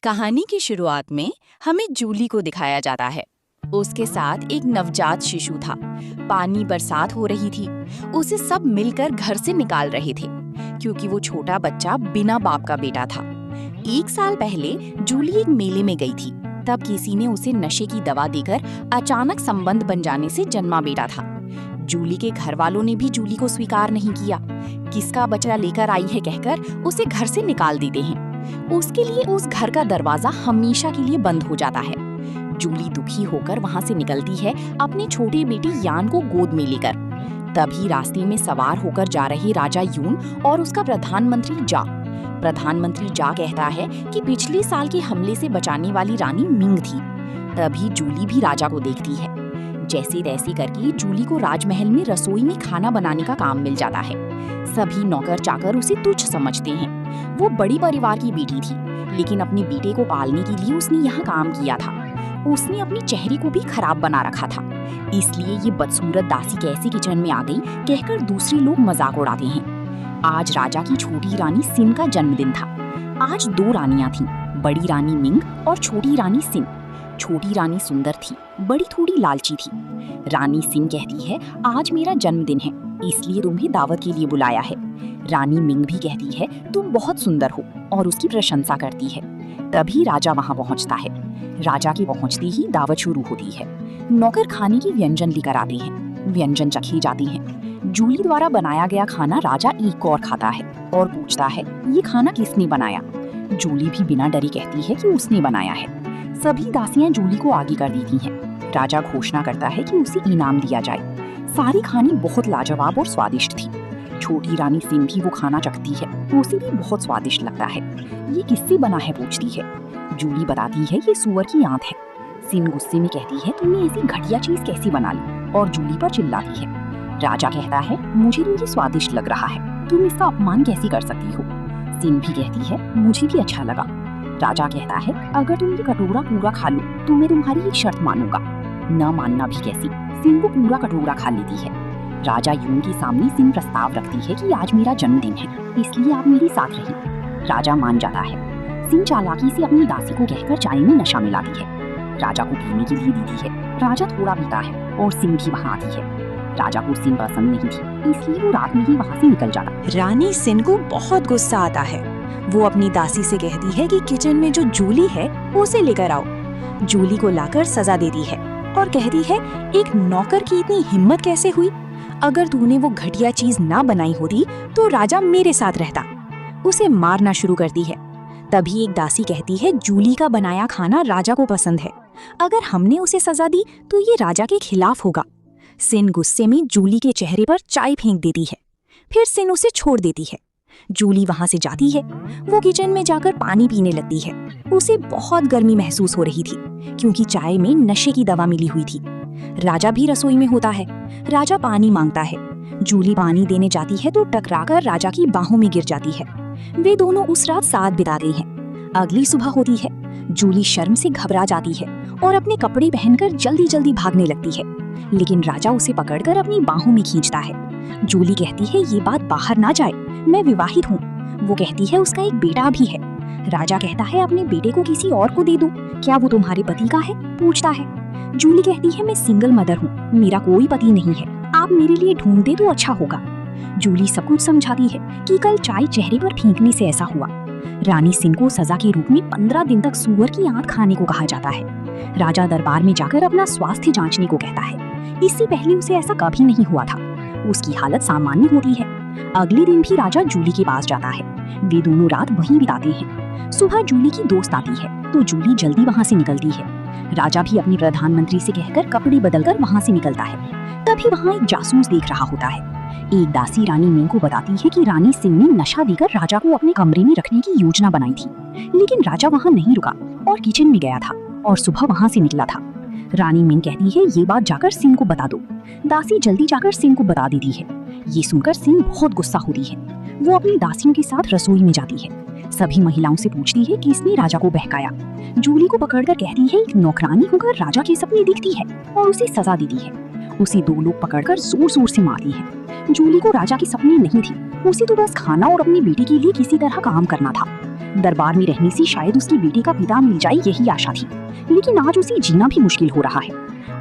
कहानी की शुरुआत में हमें जूली को दिखाया जाता है। उसके साथ एक नवजात शिशु था। पानी बरसात हो रही थी। उसे सब मिलकर घर से निकाल रहे थे क्योंकि वो छोटा बच्चा बिना बाप का बेटा था। 1 साल पहले जूली एक मेले में गई थी। तब किसी ने उसे नशे की दवा देकर अचानक संबंध बन जाने से जन्मा बेटा था। जूली के घर वालों ने भी जूली को स्वीकार नहीं किया। किसका बच्चा लेकर आई है कहकर उसे घर से निकाल देते हैं। उसके लिए उस घर का दरवाजा हमेशा के लिए बंद हो जाता है। जूली दुखी होकर वहां से निकलती है अपने छोटे बेटे यान को गोद में लेकर। तभी रास्ते में सवार होकर जा रहे राजा यून और उसका प्रधानमंत्री जा कहता है कि पिछले साल के हमले से बचाने वाली रानी मिंग थी। तभी जूली भी राजा को देखती है। जैसे तैसे करके जूली को राजमहल में रसोई में खाना बनाने का काम मिल जाता है। सभी नौकर चाकर उसे तुच्छ समझते हैं। वो बड़ी परिवार की बेटी थी, लेकिन अपने बेटे को पालने के लिए उसने यहाँ काम किया था। उसने अपनी चेहरे को भी खराब बना रखा था, इसलिए ये बदसूरत दासी कैसे किचन में आ गई कहकर दूसरे लोग मजाक उड़ाते हैं। आज राजा की छोटी रानी सिन का जन्मदिन था। आज 2 रानियां थीं, बड़ी रानी मिंग और छोटी रानी सिन। छोटी रानी सुंदर थी, बड़ी थोड़ी लालची थी। रानी सिन कहती है, आज मेरा जन्मदिन है, इसलिए तुम्हें दावत के लिए बुलाया है। रानी मिंग भी कहती है, तुम बहुत सुंदर हो, और उसकी प्रशंसा करती है। तभी राजा वहां पहुंचता है। राजा के पहुंचते ही दावत शुरू होती है। नौकर खाने की व्यंजन लेकर आते हैं। व्यंजन चखे जाते हैं। जूली द्वारा बनाया गया खाना राजा एक और खाता है और पूछता है, ये खाना किसने बनाया? जूली भी बिना डरे कहती है कि उसने बनाया है। सभी दासियां जूली को आगे कर देती हैं। राजा घोषणा करता है कि उसे इनाम दिया जाए। सारी खानी बहुत लाजवाब और स्वादिष्ट थी। छोटी रानी सिन भी वो खाना चखती है, उसे भी बहुत स्वादिष्ट लगता है। ये किससे बना है पूछती है। जूली बताती है, ये सुअर की आंत है। सिन गुस्से में कहती है, तुमने ऐसी घटिया चीज कैसी बना ली, और जूली पर चिल्लाती है। राजा कहता है, मुझे भी ये स्वादिष्ट लग रहा है, तुम इसका अपमान कैसे कर सकती हो? सिन भी कहती है, मुझे भी अच्छा लगा। राजा कहता है, अगर तुम ये कटोरा पूरा खा लो तो मैं तुम्हारी एक शर्त मानूंगा। न मानना भी कैसी, सिन वो पूरा कटोरा खा लेती है। राजा यून के सामने सिन प्रस्ताव रखती है कि आज मेरा जन्मदिन है, इसलिए आप मेरे साथ रहिए। राजा मान जाता है। सिन चालाकी से अपनी दासी को कहकर चाय में नशा मिलाती है। राजा को पीने के लिए देती है। राजा थोड़ा पीता है और सिन भी वहाँ आती है। राजा को सिन पसंद नहीं थी, इसलिए वो रात में ही वहाँ से निकल जाता। रानी सिन को बहुत गुस्सा आता है। वो अपनी दासी से कहती है कि किचन में जो जूली है उसे लेकर आओ। जूली को लाकर सजा देती है और कहती है, एक नौकर की इतनी हिम्मत कैसे हुई? अगर तूने वो घटिया चीज ना बनाई होती तो राजा मेरे साथ रहता। उसे मारना शुरू करती है। तभी एक दासी कहती है, जूली का बनाया खाना राजा को पसंद है, अगर हमने उसे सजा दी तो ये राजा के खिलाफ होगा। सिन गुस्से में जूली के चेहरे पर चाय फेंक देती है। फिर सिन उसे छोड़ देती है। जूली वहां से जाती है। वो किचन में जाकर पानी पीने लगती है। उसे बहुत गर्मी महसूस हो रही थी क्योंकि चाय में नशे की दवा मिली हुई थी। राजा भी रसोई में होता है। राजा पानी मांगता है। जूली पानी देने जाती है तो टकराकर राजा की बाहों में गिर जाती है। वे दोनों उस रात साथ बिताते हैं। अगली सुबह होती है। जूली शर्म से घबरा जाती है और अपने कपड़े पहनकर जल्दी जल्दी भागने लगती है, लेकिन राजा उसे पकड़कर अपनी बाहों में खींचता है। जूली कहती है, ये बात बाहर ना जाए, मैं विवाहित हूँ। वो कहती है, उसका एक बेटा भी है। राजा कहता है, अपने बेटे को किसी और को दे दो, क्या वो तुम्हारे पति का है? पूछता है। जूली कहती है, मैं सिंगल मदर हूँ, मेरा कोई पति नहीं है, आप मेरे लिए ढूंढ दे तो अच्छा होगा। जूली सब कुछ समझाती है कि कल चाय चेहरे पर फेंकने से ऐसा हुआ। रानी सिन को सजा के रूप में 15 दिन तक सुअर की आंत खाने को कहा जाता है। राजा दरबार में जाकर अपना स्वास्थ्य जांचने को कहता है। इससे पहले उसे ऐसा कभी नहीं हुआ था। उसकी हालत सामान्य होती है। अगले दिन भी राजा जूली के पास जाता है। वे दोनों रात वहीं बिताते हैं। सुबह जूली की दोस्त आती है तो जूली जल्दी वहां से निकलती है। राजा भी अपने प्रधानमंत्री से कहकर कपड़े बदलकर वहां से निकलता है। तभी वहां एक जासूस देख रहा होता है। एक दासी रानी मिंग को बताती है कि रानी सिन ने नशा देकर राजा को अपने कमरे में रखने की योजना बनाई थी, लेकिन राजा वहां नहीं रुका और किचन में गया था और सुबह वहां से निकला था। रानी मिंग कहती है, ये बात जाकर सिन को बता दो। दासी जल्दी जाकर सिन को बता देती है। ये सुनकर सिन बहुत गुस्सा होती है। वो अपनी दासियों के साथ रसोई में जाती है। सभी महिलाओं से पूछती है कि इसने राजा को बहकाया। जूली को पकड़कर कहती है, एक नौकरानी होकर राजा के सपने देखती है और उसे सजा देती है। उसे 2 लोग पकड़कर जोर जोर से मारती है। जूली को राजा के सपने नहीं थे, उसे तो बस खाना और अपनी बेटी के लिए किसी तरह काम करना था। दरबार में रहने से शायद उसकी बेटी का पिता मिल जाए यही आशा थी, लेकिन आज उसे जीना भी मुश्किल हो रहा है।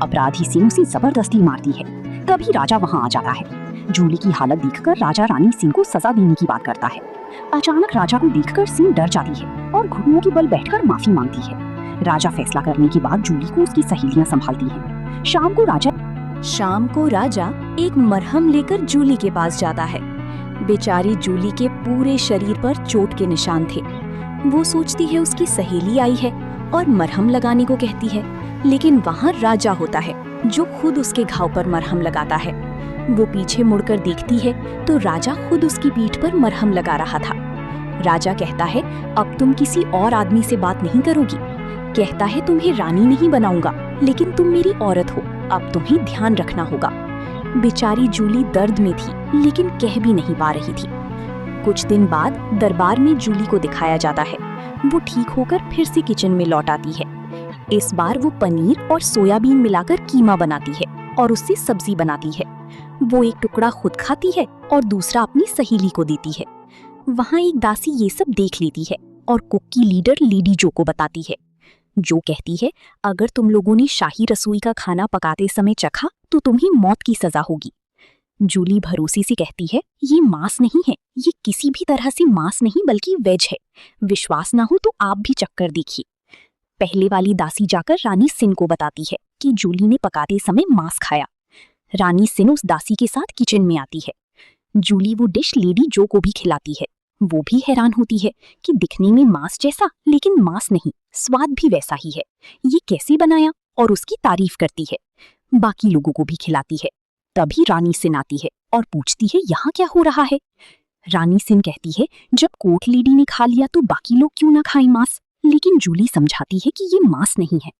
अपराधी सिंह उसे जबरदस्ती मारती है। तभी राजा वहाँ आ जाता है। जूली की हालत देखकर राजा रानी सिंह को सजा देने की बात करता है। अचानक राजा को देखकर सिंह डर जाती है और घुटनों के बल बैठकर माफी मांगती है। राजा फैसला करने के बाद जूली को उसकी सहेलियां संभालती हैं। शाम को राजा एक मरहम लेकर जूली के पास जाता है। बेचारी जूली के पूरे शरीर पर चोट के निशान थे। वो सोचती है उसकी सहेली आई है और मरहम लगाने को कहती है, लेकिन वहाँ राजा होता है जो खुद उसके घाव पर मरहम लगाता है। वो पीछे मुड़कर देखती है तो राजा खुद उसकी पीठ पर मरहम लगा रहा था। राजा कहता है, अब तुम किसी और आदमी से बात नहीं करोगी। कहता है, तुम्हें रानी नहीं बनाऊंगा, लेकिन तुम मेरी औरत हो, अब तुम्हें ध्यान रखना होगा। बेचारी जूली दर्द में थी, लेकिन कह भी नहीं पा रही थी। कुछ दिन बाद दरबार में जूली को दिखाया जाता है। वो ठीक होकर फिर से किचन में लौट आती है। इस बार वो पनीर और सोयाबीन मिलाकर कीमा बनाती है और उससे सब्जी बनाती है। वो एक टुकड़ा खुद खाती है और दूसरा अपनी सहेली को देती है। वहाँ एक दासी ये सब देख लेती है और कुक की लीडर लेडी जो को बताती है। जो कहती है, अगर तुम लोगों ने शाही रसोई का खाना पकाते समय चखा तो तुम्हें मौत की सजा होगी। जूली भरोसे से कहती है, ये मांस नहीं है, ये किसी भी तरह से मांस नहीं बल्कि वेज है। विश्वास ना हो तो आप भी चक्कर देखिए। पहले वाली दासी जाकर रानी सिन को बताती है कि जूली ने पकाते समय मांस खाया। रानी सिन उस दासी के साथ किचन में आती है। जूली वो डिश लेडी जो को भी खिलाती है। वो भी हैरान होती है कि दिखने में मांस जैसा, लेकिन मांस नहीं, स्वाद भी वैसा ही है। ये कैसे बनाया, और उसकी तारीफ करती है। बाकी लोगों को भी खिलाती है। तभी रानी सिन आती है और पूछती है, यहाँ क्या हो रहा है। रानी सिन कहती है, जब कोर्ट लेडी ने खा लिया तो बाकी लोग क्यों ना खाएं मांस। लेकिन जूली समझाती है कि ये मांस नहीं है।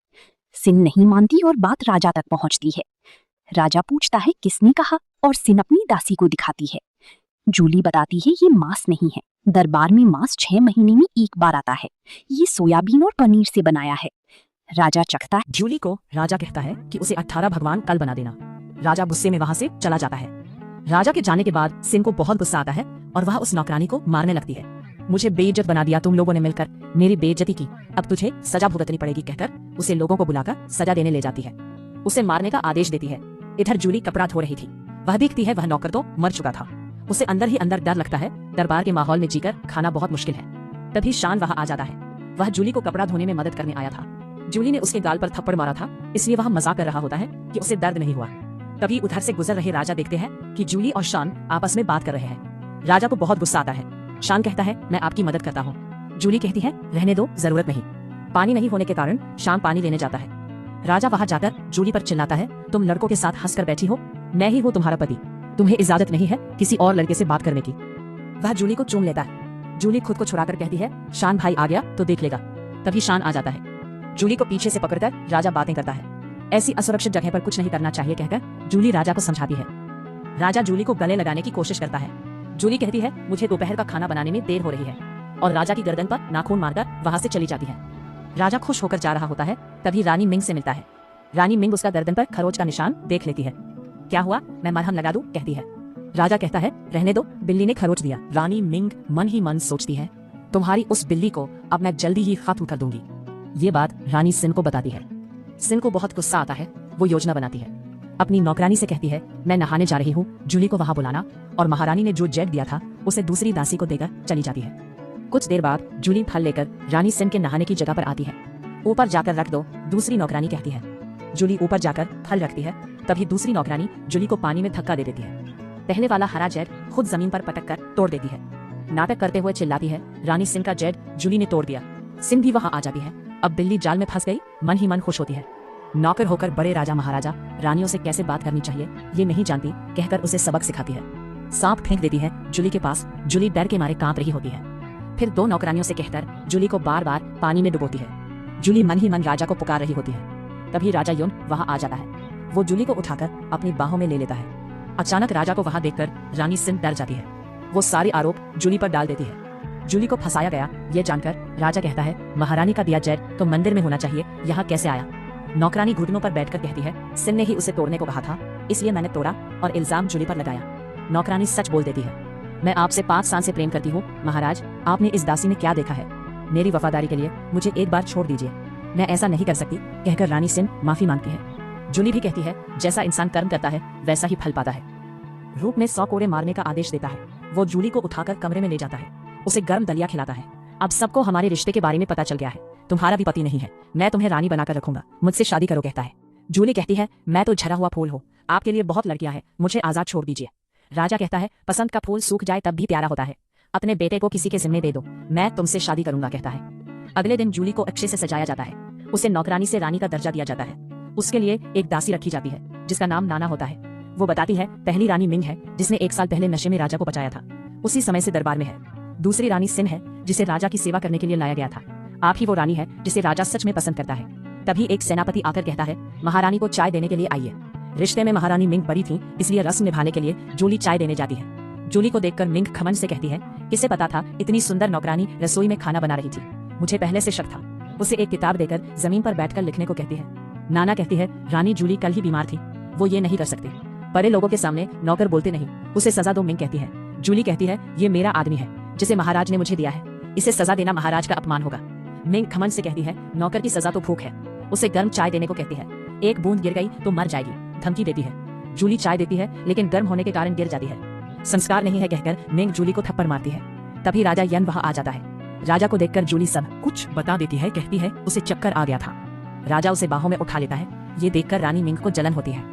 सिन नहीं मानती और बात राजा तक पहुंचती है। राजा पूछता है, किसने कहा, और सिन अपनी दासी को दिखाती है। जूली बताती है, ये मांस नहीं है। दरबार में मांस 6 महीने में एक बार आता है। ये सोयाबीन और पनीर से बनाया है। राजा चखता है। जूली को राजा कहता है कि उसे 18 भगवान कल बना देना। राजा गुस्से में वहाँ से चला जाता है। राजा के जाने के बाद सिन को बहुत गुस्सा आता है और वह उस नौकरानी को मारने लगती है। मुझे बेइज्जत बना दिया तुम लोगों ने मिलकर, मेरी बेइज्जती की, अब तुझे सजा भुगतनी पड़ेगी कहकर उसे लोगों को बुलाकर सजा देने ले जाती है। उसे मारने का आदेश देती है। इधर जूली कपड़ा धो रही थी। वह देखती है वह नौकर तो मर चुका था। उसे अंदर ही अंदर डर लगता है। दरबार के माहौल में जीकर खाना बहुत मुश्किल है। तभी शान वहाँ आ जाता है। वह जूली को कपड़ा धोने में मदद करने आया था। जूली ने उसके गाल पर थप्पड़ मारा था, इसलिए वह मजाक कर रहा होता है कि उसे दर्द नहीं हुआ। तभी उधर से गुजर रहे राजा देखते हैं कि जूली और शान आपस में बात कर रहे हैं। राजा को बहुत गुस्सा आता है। शान कहता है, मैं आपकी मदद करता हूँ। जूली कहती है, रहने दो, जरूरत नहीं। पानी नहीं होने के कारण शान पानी लेने जाता है। राजा वहाँ जाकर जूली पर चिल्लाता है, तुम लड़कों के साथ हंसकर बैठी हो, मैं ही हूँ तुम्हारा पति, तुम्हें इजाजत नहीं है किसी और लड़के से बात करने की। वह जूली को चूम लेता है। जूली खुद को छुड़ाकर कहती है, शान भाई आ गया तो देख लेगा। तभी शान आ जाता है। जूली को पीछे से पकड़कर राजा बातें करता है। ऐसी असुरक्षित जगह पर कुछ नहीं करना चाहिए कहकर जूली राजा को समझाती है। राजा जूली को गले लगाने की कोशिश करता है। जूली कहती है, मुझे दोपहर का खाना बनाने में देर हो रही है, और राजा की गर्दन पर नाखून मारकर वहां से चली जाती है। राजा खुश होकर जा रहा होता है। तभी रानी मिंग से मिलता है। रानी मिंग उसका गर्दन पर खरोच का निशान देख लेती है। क्या हुआ, मैं मरहम लगा दूं कहती है। राजा कहता है, रहने दो, बिल्ली ने खरोच दिया। रानी मिंग मन ही मन सोचती है, तुम्हारी उस बिल्ली को अब मैं जल्दी ही खत्म कर दूंगी। ये बात रानी सिन को बताती है। सिन को बहुत गुस्सा आता है। वो योजना बनाती है। अपनी नौकरानी से कहती है, मैं नहाने जा रही हूँ, जूली को वहां बुलाना, और महारानी ने जो जेट दिया था उसे दूसरी दासी को देकर चली जाती है। कुछ देर बाद जूली फल लेकर रानी सिन के नहाने की जगह पर आती है। ऊपर जाकर रख दो, दूसरी नौकरानी कहती है। जूली ऊपर जाकर फल रखती है। तभी दूसरी नौकरानी जूली को पानी में धक्का दे देती है। पहले वाला हरा जेट खुद जमीन पर पटक कर तोड़ देती है। नाटक करते हुए चिल्लाती है, रानी सिन का जेट जूली ने तोड़ दिया। सिन भी वहां आ जाती है। अब बिल्ली जाल में फंस गई। मन ही मन खुश होती है। नौकर होकर बड़े राजा महाराजा रानियों से कैसे बात करनी चाहिए ये नहीं जानती कहकर उसे सबक सिखाती है। सांप फेंक देती है जूली के पास। जूली डर के मारे कांप रही होती है। फिर 2 नौकरानियों से कहकर जूली को बार बार पानी में डुबोती है। जूली मन ही मन राजा को पुकार रही होती है। तभी राजा यून वहां आ जाता है। वो जूली को उठाकर अपनी बाहों में ले लेता है। अचानक राजा को वहां देखकर रानी सिन डर जाती है। वो सारे आरोप जूली पर डाल देती है। जूली को फंसाया गया ये जानकर राजा कहता है, महारानी का दिया जेट तो मंदिर में होना चाहिए, यहाँ कैसे आया। नौकरानी घुटनों पर बैठकर कहती है, सिन ने ही उसे तोड़ने को कहा था, इसलिए मैंने तोड़ा और इल्जाम जूली पर लगाया। नौकरानी सच बोल देती है, मैं आपसे 5 साल से प्रेम करती हूँ महाराज, आपने इस दासी में क्या देखा है मेरी वफादारी के लिए मुझे एक बार छोड़ दीजिए, मैं ऐसा नहीं कर सकती, कहकर रानी सिन माफी मांगती है। जूली भी कहती है, जैसा इंसान कर्म करता है वैसा ही फल पाता है। रूप ने 100 कोड़े मारने का आदेश देता है। वो जूली को उठाकर कमरे में ले जाता है, उसे गर्म दलिया खिलाता है। अब सबको हमारे रिश्ते के बारे में पता चल गया है, तुम्हारा भी पति नहीं है, मैं तुम्हें रानी बनाकर रखूंगा, मुझसे शादी करो, कहता है। जूली कहती है, मैं तो झरा हुआ फूल हूँ, आपके लिए बहुत लड़कियां हैं, मुझे आजाद छोड़ दीजिए। राजा कहता है, पसंद का फूल सूख जाए तब भी प्यारा होता है, अपने बेटे को किसी के जिम्मे दे दो, मैं तुमसे शादी करूंगा, कहता है। अगले दिन जूली को अच्छे से सजाया जाता है, उसे नौकरानी से रानी का दर्जा दिया जाता है। उसके लिए एक दासी रखी जाती है जिसका नाम नाना होता है। वो बताती है, पहली रानी मिंग है जिसने 1 साल पहले नशे में राजा को बचाया था, उसी समय से दरबार में है। दूसरी रानी सिन है जिसे राजा की सेवा करने के लिए लाया गया था। आप ही वो रानी है जिसे राजा सच में पसंद करता है। तभी एक सेनापति आकर कहता है, महारानी को चाय देने के लिए आइए। रिश्ते में महारानी मिंग बड़ी थी, इसलिए रस्म निभाने के लिए जूली चाय देने जाती है। जूली को देखकर मिंग घमंड से कहती है, किसे पता था इतनी सुंदर नौकरानी रसोई में खाना बना रही थी, मुझे पहले से शक था। उसे एक किताब देकर जमीन पर बैठकर लिखने को कहती है। नाना कहती है, रानी जूली कल ही बीमार थी, वो ये नहीं कर सकती, बड़े लोगों के सामने नौकर बोलते नहीं, उसे सजा दो, मिंग कहती है। जूली कहती है, ये मेरा आदमी है जिसे महाराज ने मुझे दिया है, इसे सजा देना महाराज का अपमान होगा। मिंग घमंड से कहती है, नौकर की सजा तो भूख है, उसे गर्म चाय देने को कहती है, एक बूंद गिर गई तो मर जाएगी, धमकी देती है। जूली चाय देती है लेकिन गर्म होने के कारण गिर जाती है। संस्कार नहीं है कहकर मिंग जूली को थप्पड़ मारती है। तभी राजा यन वहां आ जाता है। राजा को देखकर जूली सब कुछ बता देती है, कहती है उसे चक्कर आ गया था। राजा उसे बाहों में उठा लेता है। ये देखकर रानी मिंग को जलन होती है।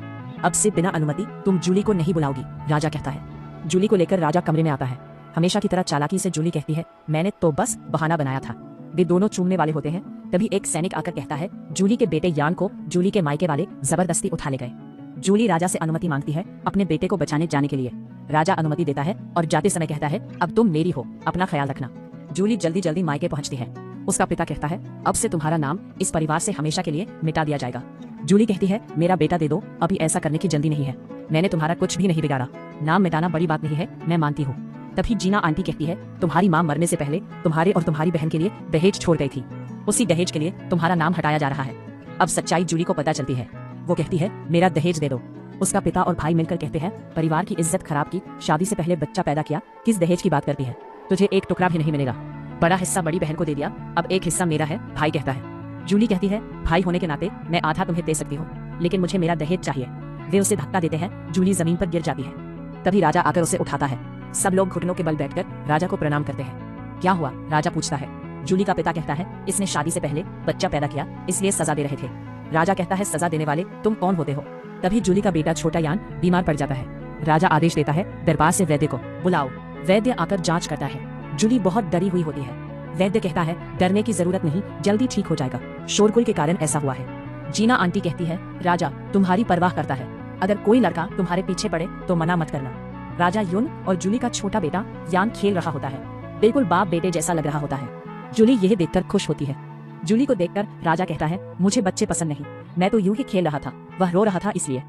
अब से बिना अनुमति तुम जूली को नहीं बुलाओगी, राजा कहता है। जूली को लेकर राजा कमरे में आता है। हमेशा की तरह चालाकी से जूली कहती है, मैंने तो बस बहाना बनाया था। वे दोनों चूमने वाले होते हैं। तभी एक सैनिक आकर कहता है, जूली के बेटे यान को जूली के मायके वाले जबरदस्ती उठा ले गए। जूली राजा से अनुमति मांगती है अपने बेटे को बचाने जाने के लिए। राजा अनुमति देता है और जाते समय कहता है, अब तुम मेरी हो, अपना ख्याल रखना। जूली जल्दी जल्दी मायके पहुंचती है। उसका पिता कहता है, अब से तुम्हारा नाम इस परिवार से हमेशा के लिए मिटा दिया जाएगा। जूली कहती है, मेरा बेटा दे दो, अभी ऐसा करने की जल्दी नहीं है, मैंने तुम्हारा कुछ भी नहीं बिगाड़ा, नाम मिटाना बड़ी बात नहीं है, मैं मानती हूँ। तभी जीना आंटी कहती है, तुम्हारी माँ मरने से पहले तुम्हारे और तुम्हारी बहन के लिए दहेज छोड़ गई थी, उसी दहेज के लिए तुम्हारा नाम हटाया जा रहा है। अब सच्चाई जूली को पता चलती है। वो कहती है, मेरा दहेज दे दो। उसका पिता और भाई मिलकर कहते हैं, परिवार की इज्जत खराब की, शादी से पहले बच्चा पैदा किया, किस दहेज की बात करती है, तुझे एक टुकड़ा भी नहीं मिलेगा, बड़ा हिस्सा बड़ी बहन को दे दिया, अब एक हिस्सा मेरा है, भाई कहता है। जूली कहती है, भाई होने के नाते मैं आधा तुम्हें दे सकती हूँ, लेकिन मुझे मेरा दहेज चाहिए। वे उसे धक्का देते हैं, जूली जमीन पर गिर जाती है। तभी राजा आकर उसे उठाता है। सब लोग घुटनों के बल बैठकर राजा को प्रणाम करते हैं। क्या हुआ, राजा पूछता है। जूली का पिता कहता है, इसने शादी से पहले बच्चा पैदा किया, इसलिए सजा दे रहे थे। राजा कहता है, सजा देने वाले तुम कौन होते हो। तभी जूली का बेटा छोटा यान बीमार पड़ जाता है। राजा आदेश देता है, दरबार से वैद्य को बुलाओ। वैद्य आकर जांच करता है। जूली बहुत डरी हुई होती है। वैद्य कहता है, डरने की जरूरत नहीं, जल्दी ठीक हो जाएगा, शोरगुल के कारण ऐसा हुआ है। जीना आंटी कहती है, राजा तुम्हारी परवाह करता है, अगर कोई लड़का तुम्हारे पीछे पड़े तो मना मत करना। राजा युन और जूली का छोटा बेटा यान खेल रहा होता है, बिल्कुल बाप बेटे जैसा लग रहा होता है। जूली यह देखकर खुश होती है। जूली को देखकर राजा कहता है, मुझे बच्चे पसंद नहीं, मैं तो यूं ही खेल रहा था, वह रो रहा था इसलिए।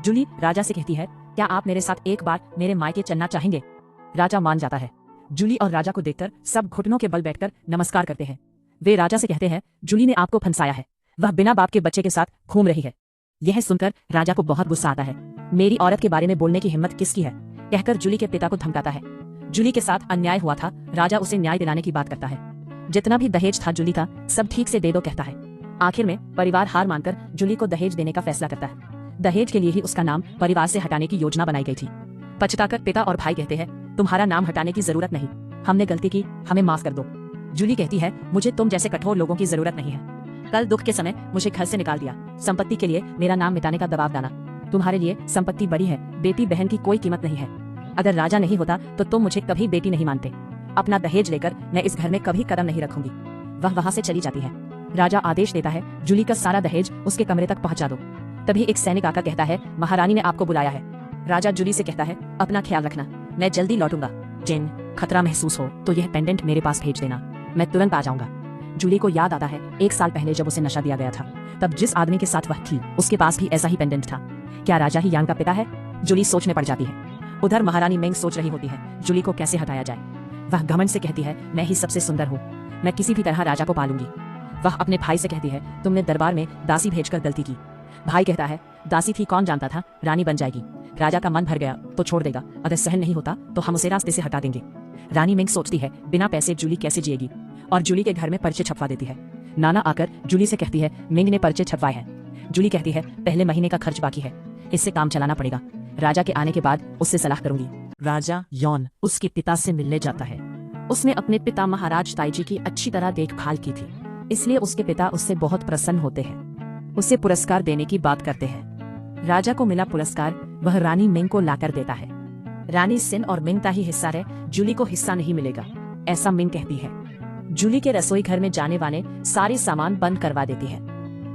जूली राजा से कहती है, क्या आप मेरे साथ एक बार मेरे मायके चलना चाहेंगे। राजा मान जाता है। जूली और राजा को देखकर सब घुटनों के बल बैठकर नमस्कार करते हैं। वे राजा से कहते हैं, जूली ने आपको फंसाया है, वह बिना बाप के बच्चे के साथ घूम रही है। यह सुनकर राजा को बहुत गुस्सा आता है। मेरी औरत के बारे में बोलने की हिम्मत किसकी है, कहकर जूली के पिता को धमकाता है। जूली के साथ अन्याय हुआ था, राजा उसे न्याय दिलाने की बात करता है। जितना भी दहेज था जूली था, सब ठीक से दे दो कहता है। आखिर में परिवार हार मानकर जूली को दहेज देने का फैसला करता है। दहेज के लिए ही उसका नाम परिवार से हटाने की योजना बनाई गई थी। पछताकर पिता और भाई कहते हैं, तुम्हारा नाम हटाने की जरूरत नहीं, हमने गलती की, हमें माफ कर दो। जूली कहती है, मुझे तुम जैसे कठोर लोगों की जरूरत नहीं है। कल दुख के समय मुझे घर से निकाल दिया, संपत्ति के लिए मेरा नाम मिटाने का दबाव डाला। तुम्हारे लिए संपत्ति बड़ी है, बेटी बहन की कोई कीमत नहीं है। अगर राजा नहीं होता तो तुम मुझे कभी बेटी नहीं मानते। अपना दहेज लेकर मैं इस घर में कभी कदम नहीं रखूंगी। वह वहां से चली जाती है। राजा आदेश देता है, जूली का सारा दहेज उसके कमरे तक पहुंचा दो। तभी एक सैनिक आकर कहता है, महारानी ने आपको बुलाया है। राजा जूली से कहता है, अपना ख्याल रखना, मैं जल्दी लौटूंगा। जिन खतरा महसूस हो तो यह पेंडेंट मेरे पास भेज देना, मैं तुरंत आ जाऊंगा। जूली को याद आता है 1 साल पहले जब उसे नशा दिया गया था, तब जिस आदमी के साथ वह थी उसके पास भी ऐसा ही पेंडेंट था। क्या राजा ही यान का पिता है? जूली सोचने पड़ जाती है। उधर महारानी मेंग सोच रही होती है जूली को कैसे हटाया जाए। वह घमंड से कहती है, मैं ही सबसे सुंदर हूँ, मैं किसी भी तरह राजा को पालूंगी। वह अपने भाई से कहती है, तुमने दरबार में दासी भेजकर गलती की। भाई कहता है, दासी थी, कौन जानता था रानी बन जाएगी। राजा का मन भर गया तो छोड़ देगा, अगर सहन नहीं होता तो हम उसे रास्ते से हटा देंगे। रानी मेंग सोचती है, बिना पैसे जूली कैसे जिएगी। और जूली के घर में पर्चे छपवा देती है। नाना आकर जूली से कहती है मिंग ने पर्चे छपवाए हैं। जूली कहती है पहले महीने का खर्च बाकी है, इससे काम चलाना पड़ेगा। राजा के आने के बाद उससे सलाह करूंगी। राजा यॉन उसके पिता से मिलने जाता है। उसने अपने पिता महाराज ताइजी की अच्छी तरह देखभाल की थी, इसलिए उसके पिता उससे बहुत प्रसन्न होते हैं। उसे पुरस्कार देने की बात करते हैं। राजा को मिला पुरस्कार वह रानी मिंग को लाकर देता है। रानी सिन और मिंग का ही हिस्सा है, जूली को हिस्सा नहीं मिलेगा, ऐसा मिंग कहती है। जूली के रसोई घर में जाने वाले सारे सामान बंद करवा देती है।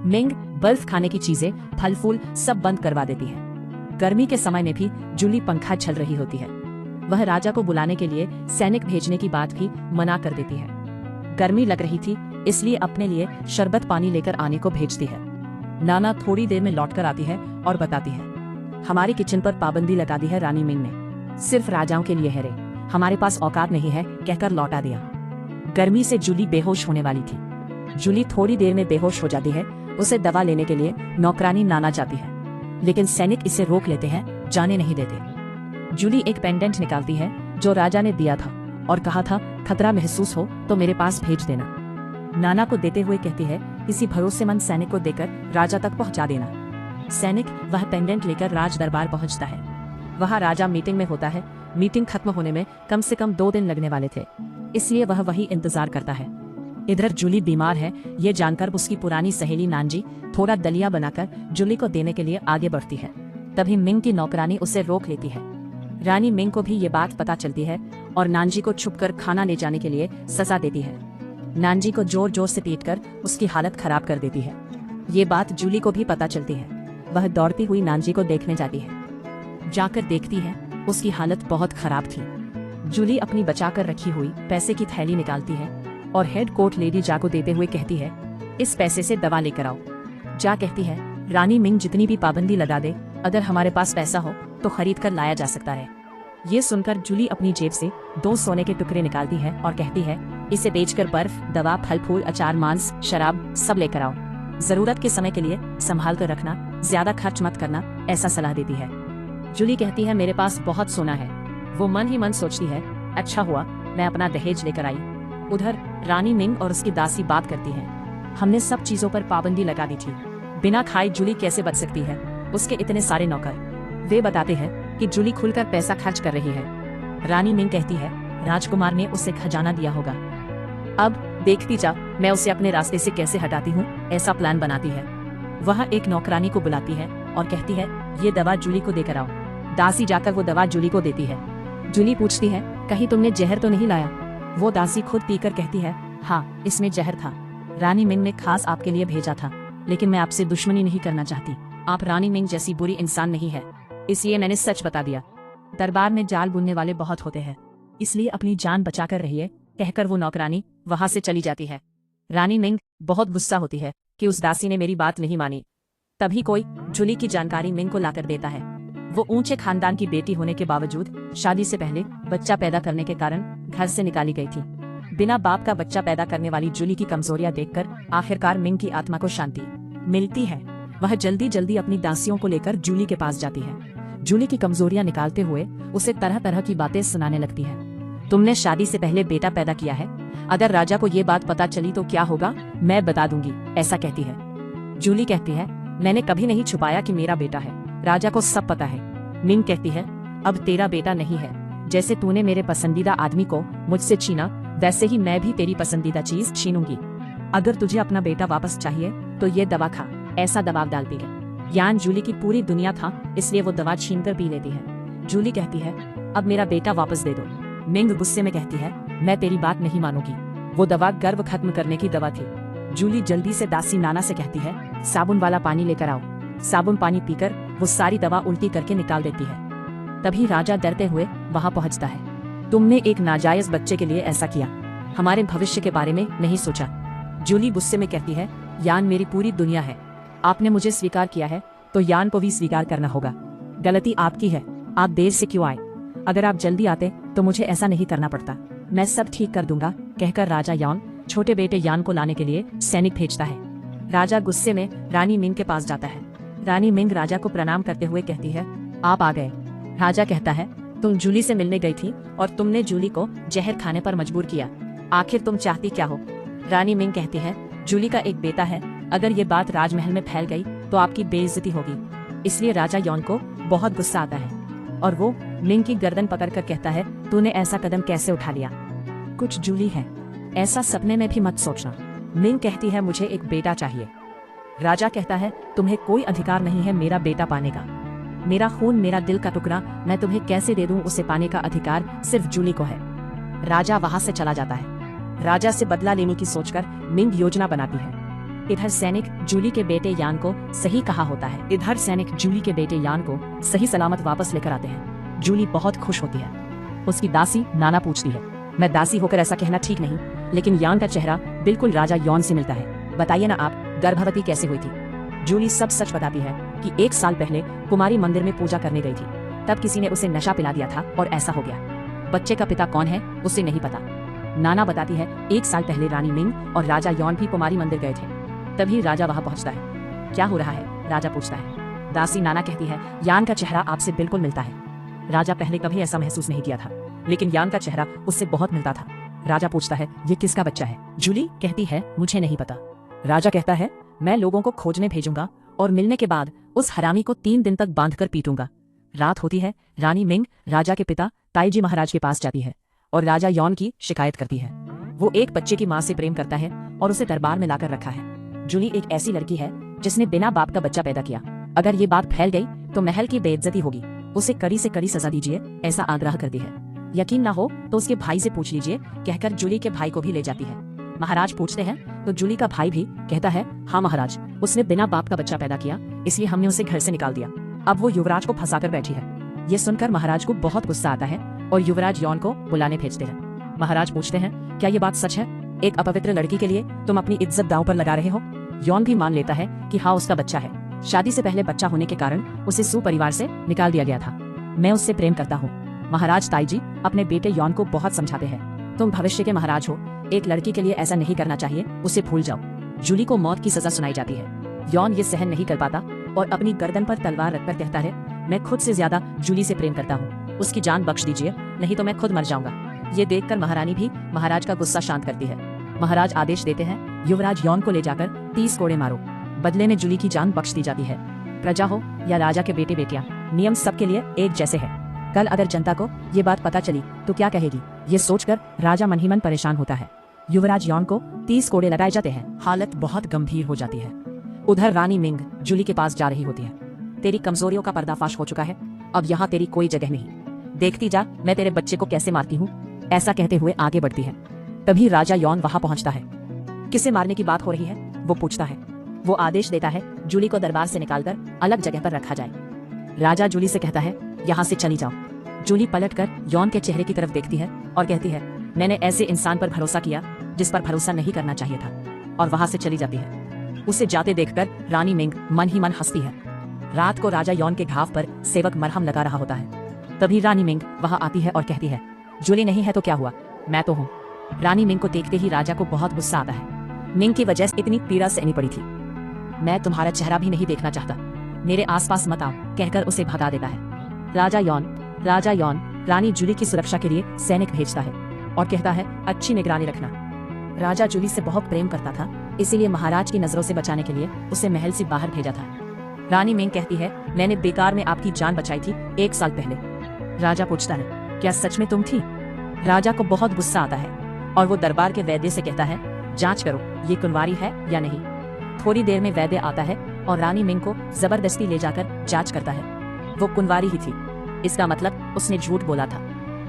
मिंग बर्फ खाने की चीजें, फल फूल सब बंद करवा देती है। गर्मी के समय में भी जूली पंखा झल रही होती है। वह राजा को बुलाने के लिए सैनिक भेजने की बात भी मना कर देती है। गर्मी लग रही थी, इसलिए अपने लिए शरबत पानी लेकर आने को भेजती है। नाना थोड़ी देर में लौटकर आती है और बताती है हमारी किचन पर पाबंदी लगा दी है रानी मिंग ने, सिर्फ राजाओं के लिए है रे, हमारे पास औकात नहीं है कहकर लौटा दिया। गर्मी से जूली बेहोश होने वाली थी। जूली थोड़ी देर में बेहोश हो जाती है। उसे दवा लेने के लिए नौकरानी नाना जाती है, लेकिन सैनिक इसे रोक लेते हैं, जाने नहीं देते। जूली एक पेंडेंट निकालती है जो राजा ने दिया था और कहा था खतरा महसूस हो तो मेरे पास भेज देना। नाना को देते हुए कहती है किसी भरोसेमंद सैनिक को देकर राजा तक पहुंचा देना। सैनिक वह पेंडेंट लेकर राज दरबार पहुंचता है। वहां राजा मीटिंग में होता है। मीटिंग खत्म होने में कम से कम 2 दिन लगने वाले थे, इसलिए वह वही इंतजार करता है। इधर जूली बीमार है, ये जानकर उसकी पुरानी सहेली नानजी थोड़ा दलिया बनाकर जूली को देने के लिए आगे बढ़ती है। तभी मिंग की नौकरानी उसे रोक लेती है। रानी मिंग को भी ये बात पता चलती है और नानजी को छुपकर खाना ले जाने के लिए सजा देती है। नानजी को जोर जोर से पीटकर उसकी हालत खराब कर देती है। ये बात जूली को भी पता चलती है। वह दौड़ती हुई नानजी को देखने जाती है। जाकर देखती है उसकी हालत बहुत खराब थी। जूली अपनी बचाकर रखी हुई पैसे की थैली निकालती है और हेड कोर्ट लेडी जा को देते हुए कहती है इस पैसे से दवा लेकर आओ। जा कहती है रानी मिंग जितनी भी पाबंदी लगा दे, अगर हमारे पास पैसा हो तो खरीद कर लाया जा सकता है। ये सुनकर जूली अपनी जेब से 2 सोने के टुकड़े निकालती है और कहती है इसे बेचकर बर्फ, दवा, फल फूल, अचार, मांस, शराब सब लेकर आओ। जरूरत के समय के लिए संभाल कर रखना, ज्यादा खर्च मत करना, ऐसा सलाह देती है। जूली कहती है मेरे पास बहुत सोना है। वो मन ही मन सोचती है अच्छा हुआ मैं अपना दहेज लेकर आई। उधर रानी मिंग और उसकी दासी बात करती है हमने सब चीजों पर पाबंदी लगा दी थी, बिना खाए जूली कैसे बच सकती है, उसके इतने सारे नौकर। वे बताते हैं कि जूली खुलकर पैसा खर्च कर रही है। रानी मिंग कहती है राजकुमार ने उसे खजाना दिया होगा, अब देखती जा मैं उसे अपने रास्ते से कैसे हटाती हूँ, ऐसा प्लान बनाती है। वह एक नौकरानी को बुलाती है और कहती है ये दवा जूली को देकर आओ। दासी जाकर वो दवा जूली को देती है। जूली पूछती है कहीं तुमने जहर तो नहीं लाया? वो दासी खुद पीकर कहती है हाँ इसमें जहर था, रानी मिंग ने खास आपके लिए भेजा था, लेकिन मैं आपसे दुश्मनी नहीं करना चाहती। आप रानी मिंग जैसी बुरी इंसान नहीं है, इसलिए मैंने सच बता दिया। दरबार में जाल बुनने वाले बहुत होते हैं, इसलिए अपनी जान बचाकर रहिए, कहकर वो नौकरानी वहां से चली जाती है। रानी मिंग बहुत गुस्सा होती है कि उस दासी ने मेरी बात नहीं मानी। तभी कोई जूली की जानकारी मिंग को लाकर देता है। वो ऊंचे खानदान की बेटी होने के बावजूद शादी से पहले बच्चा पैदा करने के कारण घर से निकाली गई थी। बिना बाप का बच्चा पैदा करने वाली जूली की कमजोरियां देखकर आखिरकार मिंग की आत्मा को शांति मिलती है। वह जल्दी जल्दी अपनी दासियों को लेकर जूली के पास जाती है। जूली की कमजोरियां निकालते हुए उसे तरह तरह की बातें सुनाने लगती है। तुमने शादी से पहले बेटा पैदा किया है, अगर राजा को ये बात पता चली तो क्या होगा मैं बता दूंगी, ऐसा कहती है। जूली कहती है मैंने कभी नहीं छुपाया कि मेरा बेटा है, राजा को सब पता है। मिंग कहती है अब तेरा बेटा नहीं है, जैसे तूने मेरे पसंदीदा आदमी को मुझसे छीना वैसे ही मैं भी तेरी पसंदीदा चीज छीनूंगी। अगर तुझे अपना बेटा वापस चाहिए तो ये दवा खा, ऐसा दबाव डालती है। यान जूली की पूरी दुनिया था, इसलिए वो दवा छीनकर पी लेती है। जूली कहती है अब मेरा बेटा वापस दे दो। मिंग गुस्से में कहती है मैं तेरी बात नहीं मानूंगी, वो दवा गर्व खत्म करने की दवा थी। जूली जल्दी से दासी नाना से कहती है साबुन वाला पानी लेकर आओ। साबुन पानी पीकर वो सारी दवा उल्टी करके निकाल देती है। तभी राजा डरते हुए वहां पहुंचता है। तुमने एक नाजायज बच्चे के लिए ऐसा किया, हमारे भविष्य के बारे में नहीं सोचा। जूली गुस्से में कहती है यान मेरी पूरी दुनिया है, आपने मुझे स्वीकार किया है तो यान को भी स्वीकार करना होगा। गलती आपकी है, आप देर से क्यों आए? अगर आप जल्दी आते तो मुझे ऐसा नहीं करना पड़ता, मैं सब ठीक कर दूंगा, कहकर राजा यान छोटे बेटे यान को लाने के लिए सैनिक भेजता है। राजा गुस्से में रानी मिंग के पास जाता है। रानी मिंग राजा को प्रणाम करते हुए कहती है आप आ गए। राजा कहता है तुम जूली से मिलने गई थी और तुमने जूली को जहर खाने पर मजबूर किया। आखिर तुम चाहती क्या हो? रानी मिंग कहती है, जूली का एक बेटा है, अगर ये बात राजमहल में फैल गई तो आपकी बेइज्जती होगी। इसलिए राजा यॉन को बहुत गुस्सा आता है और वो मिंग की गर्दन पकड़कर कहता है, तूने ऐसा कदम कैसे उठा लिया? कुछ जूली है, ऐसा सपने में भी मत सोचना। मिंग कहती है, मुझे एक बेटा चाहिए। राजा कहता है, तुम्हें कोई अधिकार नहीं है मेरा बेटा पाने का। मेरा खून, मेरा दिल का टुकड़ा मैं तुम्हें कैसे दे दूं? उसे पाने का अधिकार सिर्फ जूली को है। राजा वहां से चला जाता है। राजा से बदला लेने की सोचकर मिंग योजना बनाती है। इधर सैनिक जूली के बेटे यान को सही सलामत वापस लेकर आते हैं। जूली बहुत खुश होती है। उसकी दासी नाना पूछती है, मैं दासी होकर ऐसा कहना ठीक नहीं, लेकिन यान का चेहरा बिल्कुल राजा यॉन से मिलता है। बताइए ना आप गर्भवती कैसे हुई थी? जूली सब सच बताती है कि 1 साल पहले कुमारी मंदिर में पूजा करने गई थी। तब किसी ने उसे नशा पिला दिया था और ऐसा हो गया। बच्चे का पिता कौन है उसे नहीं पता। नाना बताती है, 1 साल पहले रानी मिंग और राजा यॉन भी कुमारी मंदिर गए थे। तभी राजा वहां पहुंचता है। क्या हो रहा है? राजा पूछता है। दासी नाना कहती है, यान का चेहरा आपसे बिल्कुल मिलता है। राजा पहले कभी ऐसा महसूस नहीं किया था, लेकिन यान का चेहरा उससे बहुत मिलता था। राजा पूछता है, ये किसका बच्चा है? जूली कहती है, मुझे नहीं पता। राजा कहता है, मैं लोगों को खोजने भेजूंगा और मिलने के बाद उस हरामी को 3 दिन तक बांधकर पीटूंगा। रात होती है। रानी मिंग राजा के पिता ताईजी महाराज के पास जाती है और राजा यॉन की शिकायत करती है। वो एक बच्चे की मां से प्रेम करता है और उसे दरबार में लाकर रखा है। जूली एक ऐसी लड़की है जिसने बिना बाप का बच्चा पैदा किया। अगर ये बात फैल गई तो महल की बेइज्जती होगी। उसे कड़ी से कड़ी सजा दीजिए, ऐसा आग्रह करती है। यकीन ना हो तो उसके भाई से पूछ लीजिए, कहकर जूली के भाई को भी ले जाती है। महाराज पूछते हैं तो जूली का भाई भी कहता है, हाँ महाराज, उसने बिना बाप का बच्चा पैदा किया, इसलिए हमने उसे घर से निकाल दिया। अब वो युवराज को फंसाकर बैठी है। ये सुनकर महाराज को बहुत गुस्सा आता है और युवराज यॉन को बुलाने भेजते हैं। महाराज पूछते हैं, क्या ये बात सच है? एक अपवित्र लड़की के लिए तुम अपनी इज्जत दांव पर लगा रहे हो? यॉन भी मान लेता है कि हाँ उसका बच्चा है। शादी से पहले बच्चा होने के कारण उसे सू परिवार से निकाल दिया गया था। मैं उससे प्रेम करता हूँ। महाराज ताईजी अपने बेटे यॉन को बहुत समझाते हैं, तुम भविष्य के महाराज हो, एक लड़की के लिए ऐसा नहीं करना चाहिए, उसे भूल जाओ। जूली को मौत की सजा सुनाई जाती है। यॉन ये सहन नहीं कर पाता और अपनी गर्दन पर तलवार रखकर कहता है, मैं खुद से ज्यादा जूली से प्रेम करता हूँ, उसकी जान बख्श दीजिए, नहीं तो मैं खुद मर जाऊंगा। ये देखकर महारानी भी महाराज का गुस्सा शांत करती है। महाराज आदेश देते हैं, युवराज यॉन को ले जाकर 30 कोड़े मारो। बदले में जूली की जान बख्श दी जाती है। प्रजा हो या राजा के बेटे बेटियां, नियम सबके लिए एक जैसे है। कल अगर जनता को ये बात पता चली तो क्या कहेगी? ये सोचकर राजा मन ही मन परेशान होता है। युवराज यॉन को 30 कोड़े लगाए जाते हैं। हालत बहुत गंभीर हो जाती है। उधर रानी मिंग जूली के पास जा रही होती है। तेरी कमजोरियों का पर्दाफाश हो चुका है, अब यहाँ तेरी कोई जगह नहीं। देखती जा मैं तेरे बच्चे को कैसे मारती हूँ। ऐसा कहते हुए आगे बढ़ती है। तभी राजा यॉन वहां पहुंचता है। किसे मारने की बात हो रही है? वो पूछता है। वो आदेश देता है, जूली को दरबार से निकालकर अलग जगह पर रखा जाए। राजा जूली से कहता है, यहाँ से चली जाओ। जूली पलटकर यॉन के चेहरे की तरफ देखती है और कहती है, मैंने ऐसे इंसान पर भरोसा किया जिस पर भरोसा नहीं करना चाहिए था, और वहां से चली जाती है। उसे जाते देखकर रानी मिंग मन ही मन हंसती है। रात को राजा यॉन के घाव पर सेवक मरहम लगा रहा होता है। तभी रानी मिंग वहां आती है और कहती है, जूली नहीं है तो क्या हुआ, मैं तो हूँ। रानी मिंग को देखते ही राजा को बहुत गुस्सा आता है। मिंग की वजह से इतनी पीड़ा सहनी पड़ी थी। मैं तुम्हारा चेहरा भी नहीं देखना चाहता, मेरे आसपास मत आओ, कहकर उसे भगा देता है। राजा यॉन रानी जूली की सुरक्षा के लिए सैनिक भेजता है और कहता है, अच्छी निगरानी रखना। राजा जूली से बहुत प्रेम करता था, इसीलिए महाराज की नजरों से बचाने के लिए उसे महल से बाहर भेजा था। रानी मिंग कहती है, मैंने बेकार में आपकी जान बचाई थी 1 साल पहले। राजा पूछता है, क्या सच में तुम थी? राजा को बहुत गुस्सा आता है और वो दरबार के वैद्य से कहता है, जांच करो ये कुंवारी है या नहीं। थोड़ी देर में वैद्य आता है और रानी मिंग को जबरदस्ती ले जाकर जांच करता है। वो कुंवारी ही थी, इसका मतलब उसने झूठ बोला था।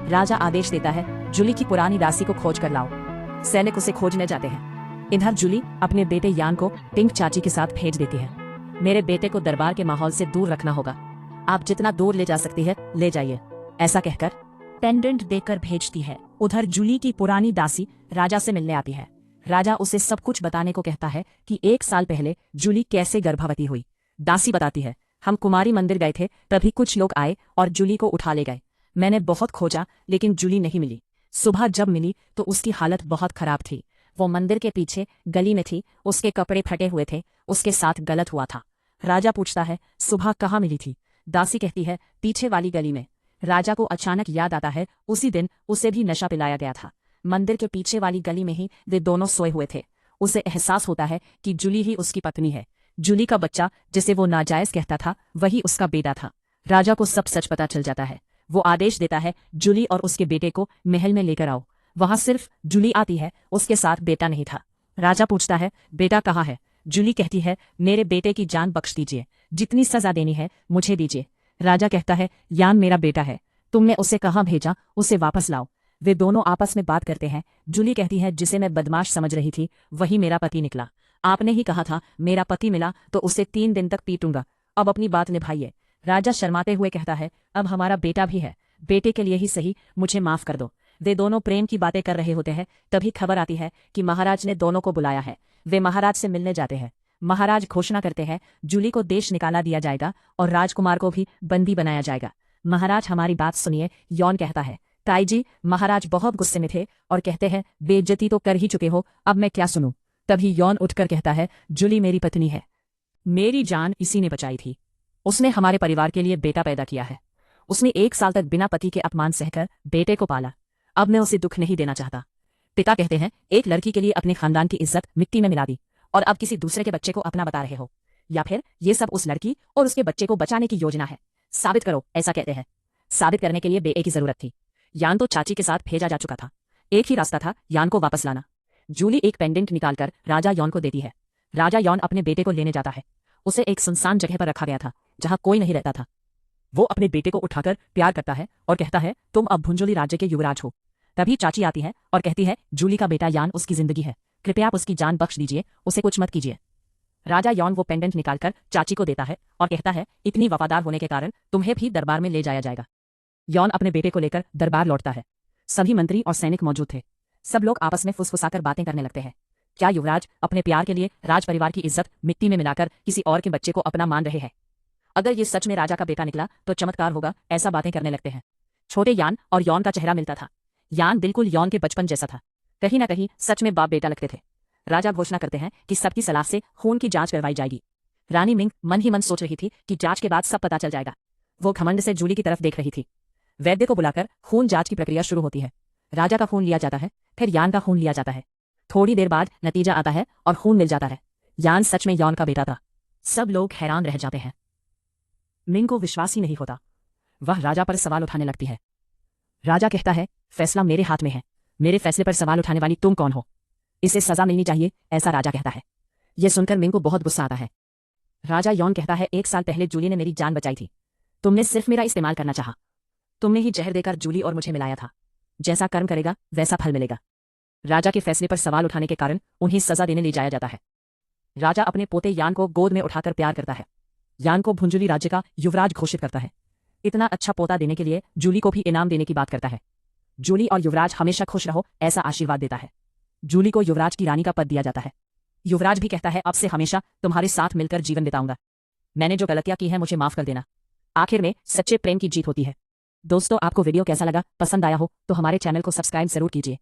राजा आदेश देता है, जूली की पुरानी दासी को खोज कर लाओ। सैनिक उसे खोजने जाते हैं। इधर जूली अपने बेटे यान को पिंक चाची के साथ भेज देती है। मेरे बेटे को दरबार के माहौल से दूर रखना होगा, आप जितना दूर ले जा सकती है ले जाइए, ऐसा कहकर पेंडेंट देकर भेजती है। उधर जूली की पुरानी दासी राजा से मिलने आती है। राजा उसे सब कुछ बताने को कहता है कि 1 साल पहले जूली कैसे गर्भवती हुई। दासी बताती है, हम कुमारी मंदिर गए थे, तभी कुछ लोग आए और जूली को उठा ले गए। मैंने बहुत खोजा लेकिन जूली नहीं मिली। सुबह जब मिली तो उसकी हालत बहुत खराब थी। वो मंदिर के पीछे गली में थी, उसके कपड़े फटे हुए थे, उसके साथ गलत हुआ था। राजा पूछता है, सुबह कहाँ मिली थी? दासी कहती है, पीछे वाली गली में। राजा को अचानक याद आता है, उसी दिन उसे भी नशा पिलाया गया था। मंदिर के पीछे वाली गली में ही वे दोनों सोए हुए थे। उसे एहसास होता है कि जूली ही उसकी पत्नी है। जूली का बच्चा जिसे वो नाजायज कहता था वही उसका बेटा था। राजा को सब सच पता चल जाता है। वो आदेश देता है जूली और उसके बेटे को महल में लेकर आओ। वहां सिर्फ जूली आती है, उसके साथ बेटा नहीं था। राजा पूछता है बेटा कहाँ है। जूली कहती है मेरे बेटे की जान बख्श दीजिए, जितनी सजा देनी है मुझे दीजिए। राजा कहता है यान मेरा बेटा है, तुमने उसे कहाँ भेजा, उसे वापस लाओ। वे दोनों आपस में बात करते हैं। जूली कहती है जिसे मैं बदमाश समझ रही थी वही मेरा पति निकला। आपने ही कहा था मेरा पति मिला तो उसे 3 दिन तक पीटूंगा, अब अपनी बात निभाइए। राजा शर्माते हुए कहता है अब हमारा बेटा भी है, बेटे के लिए ही सही, मुझे माफ कर दो। वे दोनों प्रेम की बातें कर रहे होते हैं, तभी खबर आती है कि महाराज ने दोनों को बुलाया है। वे महाराज से मिलने जाते हैं। महाराज घोषणा करते हैं जूली को देश निकाला दिया जाएगा और राजकुमार को भी बंदी बनाया जाएगा। महाराज हमारी बात सुनिए, यौन कहता है। ताई जी, महाराज बहुत गुस्से में थे और कहते हैं बेइज्जती तो कर ही चुके हो, अब मैं क्या सुनूं। तभी यौन उठकर कहता है जूली मेरी पत्नी है, मेरी जान इसी ने बचाई थी। उसने हमारे परिवार के लिए बेटा पैदा किया है। उसने 1 साल तक बिना पति के अपमान सहकर बेटे को पाला। अब मैं उसे दुख नहीं देना चाहता। पिता कहते हैं एक लड़की के लिए अपने खानदान की इज्जत मिट्टी में मिला दी और अब किसी दूसरे के बच्चे को अपना बता रहे हो, या फिर ये सब उस लड़की और उसके बच्चे को बचाने की योजना है। साबित करो, ऐसा कहते हैं। साबित करने के लिए बेटे की जरूरत थी। यान तो चाची के साथ भेजा जा चुका था, एक ही रास्ता था यान को वापस लाना। जूली एक पेंडेंट निकालकर राजा यौन को देती है। राजा यौन अपने बेटे को लेने जाता है। उसे एक सुनसान जगह पर रखा गया था जहां कोई नहीं रहता था। वो अपने बेटे को उठाकर प्यार करता है और कहता है तुम अब भुंजुली राज्य के युवराज हो। तभी चाची आती है और कहती है जूली का बेटा यान उसकी जिंदगी है, कृपया आप उसकी जान बख्श दीजिए, उसे कुछ मत कीजिए। राजा यौन वो पेंडेंट निकालकर चाची को देता है और कहता है इतनी वफादार होने के कारण तुम्हें भी दरबार में ले जाया जाएगा। यौन अपने बेटे को लेकर दरबार लौटता है। सभी मंत्री और सैनिक मौजूद थे। सब लोग आपस में फुसफुसाकर बातें करने लगते हैं। क्या युवराज अपने प्यार के लिए राज परिवार की इज्जत मिट्टी में मिलाकर किसी और के बच्चे को अपना मान रहे हैं? अगर ये सच में राजा का बेटा निकला तो चमत्कार होगा, ऐसा बातें करने लगते हैं। छोटे यान और यौन का चेहरा मिलता था। यान बिल्कुल यौन के बचपन जैसा था। कहीं ना कहीं सच में बाप बेटा लगते थे। राजा घोषणा करते हैं कि सबकी सलाह से खून की जांच करवाई जाएगी। रानी मिंग मन ही मन सोच रही थी कि जांच के बाद सब पता चल जाएगा। वो घमंड से जूली की तरफ देख रही थी। वैद्य को बुलाकर खून जांच की प्रक्रिया शुरू होती है। राजा का खून लिया जाता है, फिर यान का खून लिया जाता है। थोड़ी देर बाद नतीजा आता है और खून मिल जाता है। यान सच में यौन का बेटा था। सब लोग हैरान रह जाते हैं। मिंग को विश्वास ही नहीं होता। वह राजा पर सवाल उठाने लगती है। राजा कहता है फैसला मेरे हाथ में है, मेरे फैसले पर सवाल उठाने वाली तुम कौन हो? इसे सजा मिलनी चाहिए, ऐसा राजा कहता है। यह सुनकर मिंग को बहुत गुस्सा आता है। राजा यौन कहता है 1 साल पहले जूली ने मेरी जान बचाई थी, तुमने सिर्फ मेरा इस्तेमाल करना चाहा। तुमने ही जहर देकर जूली और मुझे मिलाया था। जैसा कर्म करेगा वैसा फल मिलेगा। राजा के फैसले पर सवाल उठाने के कारण उन्हें सजा देने ले जाया जाता है। राजा अपने पोते यान को गोद में उठाकर प्यार करता है। यान को भुंजुली राज्य का युवराज घोषित करता है। इतना अच्छा पोता देने के लिए जूली को भी इनाम देने की बात करता है। जूली और युवराज हमेशा खुश रहो, ऐसा आशीर्वाद देता है। जूली को युवराज की रानी का पद दिया जाता है। युवराज भी कहता है अब से हमेशा तुम्हारे साथ मिलकर जीवन बिताऊंगा। मैंने जो गलतियां की हैं मुझे माफ कर देना। आखिर में सच्चे प्रेम की जीत होती है। दोस्तों, आपको वीडियो कैसा लगा? पसंद आया हो तो हमारे चैनल को सब्सक्राइब जरूर कीजिए।